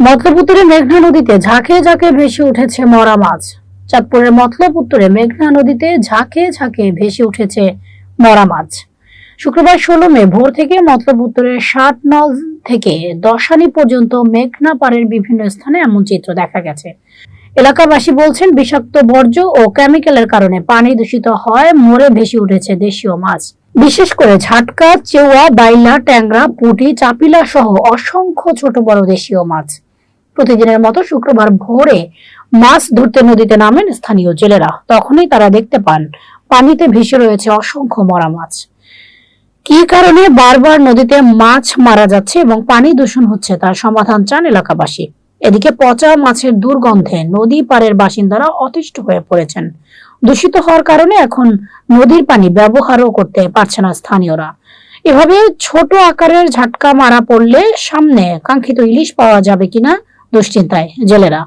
মতলব উত্তরে মেঘনা নদীতে ঝাঁকে ঝাঁকে ভেসে উঠেছে মরা মাছ। চাঁদপুরের মতলব উত্তরে মেঘনা নদীতে ঝাঁকে ঝাঁকে ভেসে উঠেছে মরা মাছ। শুক্রবার 16 মে ভোর থেকে মতলব উত্তরের 60 নল থেকে দশানি পর্যন্ত মেঘনা পাড়ের বিভিন্ন স্থানে এমন চিত্র দেখা গেছে। এলাকাবাসী বলছেন, বিষাক্ত বর্জ্য ও কেমিক্যালের কারণে পানি দূষিত হয়, মরে ভেসে উঠেছে দেশীয় মাছ। বিশেষ করে ঝাটকা, চেওয়া, বাইলা, ট্যাংরা, পুঁটি, চাপিলা সহ অসংখ্য ছোট বড় দেশীয় মাছ। প্রতিদিনের মতো শুক্রবার ভোরে মাছ ধরতে নদীতে নামেন স্থানীয় জেলেরা। তখনই তারা দেখতে পান পানিতে ভেসে রয়েছে অসংখ্য মরা মাছ। কি কারণে বারবার নদীতে মাছ মারা যাচ্ছে এবং পানি দূষণ হচ্ছে তার সমাধান চান এলাকাবাসী। এদিকে পচা মাছের দুর্গন্ধে নদী পাড়ের বাসিন্দারা অতিষ্ঠ হয়ে পড়েছেন। দূষিত হওয়ার কারণে এখন নদীর পানি ব্যবহারও করতে পারছে না স্থানীয়রা। এভাবে ছোট আকারের ঝাটকা মারা পড়লে সামনে কাঙ্ক্ষিত ইলিশ পাওয়া যাবে কিনা দুশ্চিন্তায় জেলেরা।